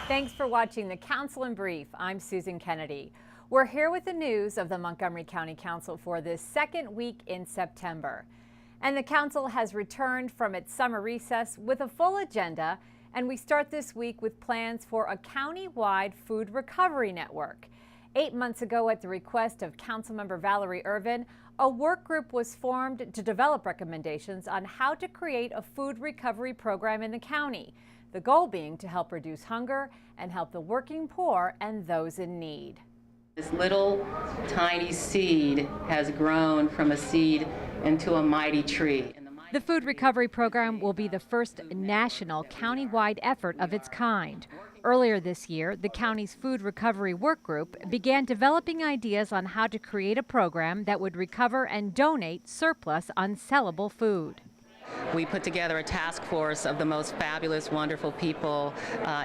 Thanks for watching the Council in Brief. I'm Susan Kennedy. We're here with the news of the Montgomery County Council for this second week in September. And the Council has returned from its summer recess with a full agenda, and we start this week with plans for a county-wide food recovery network. 8 months ago, at the request of Councilmember Valerie Irvin, a work group was formed to develop recommendations on how to create a food recovery program in the county. The goal being to help reduce hunger and help the working poor and those in need. This little tiny seed has grown from a seed into a mighty tree. The food recovery program will be the first national county-wide effort of its kind. Earlier this year, the county's food recovery work group began developing ideas on how to create a program that would recover and donate surplus unsellable food. We put together a task force of the most fabulous, wonderful people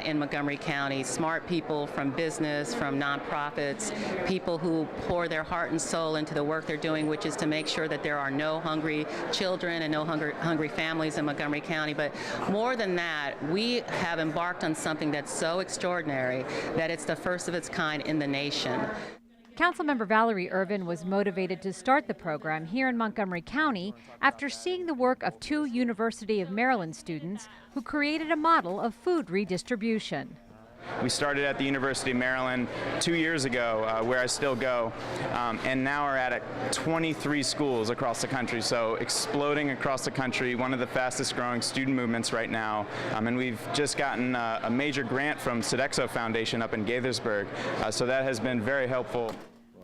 in Montgomery County, smart people from business, from nonprofits, people who pour their heart and soul into the work they're doing, which is to make sure that there are no hungry children and no hungry families in Montgomery County. But more than that, we have embarked on something that's so extraordinary that it's the first of its kind in the nation. Councilmember Valerie Irvin was motivated to start the program here in Montgomery County after seeing the work of two University of Maryland students who created a model of food redistribution. We started at the University of Maryland 2 years ago, where I still go, and now we're at 23 schools across the country, so exploding across the country, one of the fastest growing student movements right now. And we've just gotten a major grant from Sodexo Foundation up in Gaithersburg, so that has been very helpful.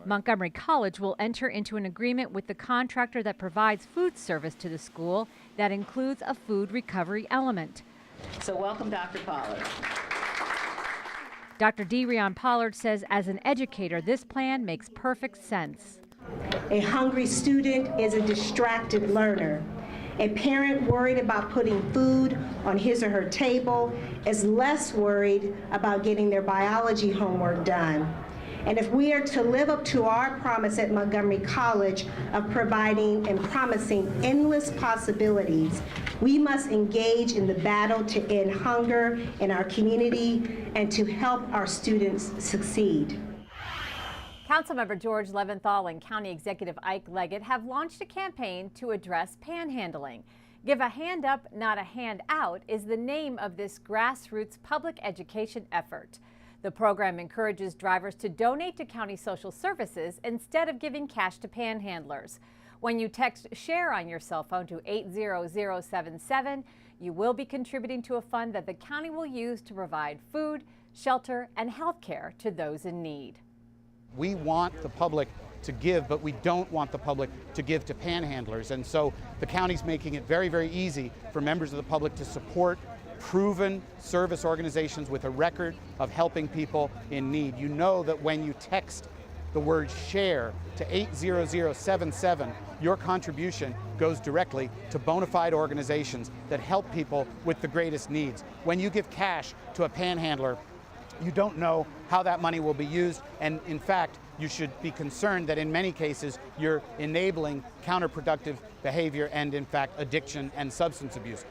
Montgomery College will enter into an agreement with the contractor that provides food service to the school that includes a food recovery element. So welcome, Dr. Pollard. Dr. De'Rion Pollard says as an educator, this plan makes perfect sense. A hungry student is a distracted learner. A parent worried about putting food on his or her table is less worried about getting their biology homework done. And if we are to live up to our promise at Montgomery College of providing and promising endless possibilities, we must engage in the battle to end hunger in our community and to help our students succeed. Councilmember George Leventhal and County Executive Ike Leggett have launched a campaign to address panhandling. Give a Hand Up, Not a Hand Out is the name of this grassroots public education effort. The program encourages drivers to donate to county social services instead of giving cash to panhandlers. When you text SHARE on your cell phone to 80077, you will be contributing to a fund that the county will use to provide food, shelter, and health care to those in need. We want the public to give, but we don't want the public to give to panhandlers. And so the county's making it very, very easy for members of the public to support proven service organizations with a record of helping people in need. You know that when you text the word SHARE to 80077, your contribution goes directly to bona fide organizations that help people with the greatest needs. When you give cash to a panhandler, you don't know how that money will be used, and in fact, you should be concerned that in many cases you're enabling counterproductive behavior and in fact addiction and substance abuse.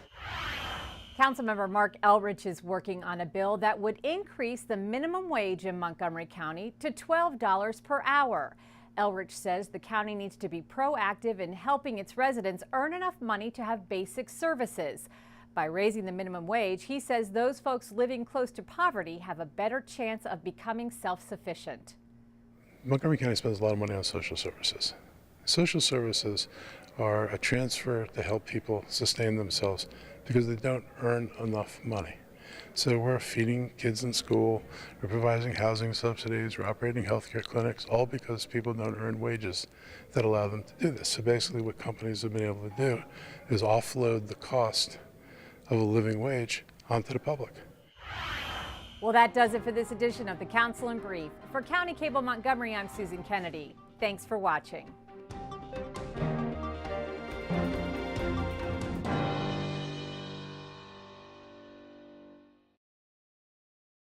Councilmember Mark Elrich is working on a bill that would increase the minimum wage in Montgomery County to $12 per hour. Elrich says the county needs to be proactive in helping its residents earn enough money to have basic services. By raising the minimum wage, he says those folks living close to poverty have a better chance of becoming self-sufficient. Montgomery County spends a lot of money on social services. Social services are a transfer to help people sustain themselves because they don't earn enough money. So we're feeding kids in school, we're providing housing subsidies, we're operating healthcare clinics, all because people don't earn wages that allow them to do this. So basically what companies have been able to do is offload the cost of a living wage onto the public. Well, that does it for this edition of the Council in Brief. For County Cable Montgomery, I'm Susan Kennedy. Thanks for watching.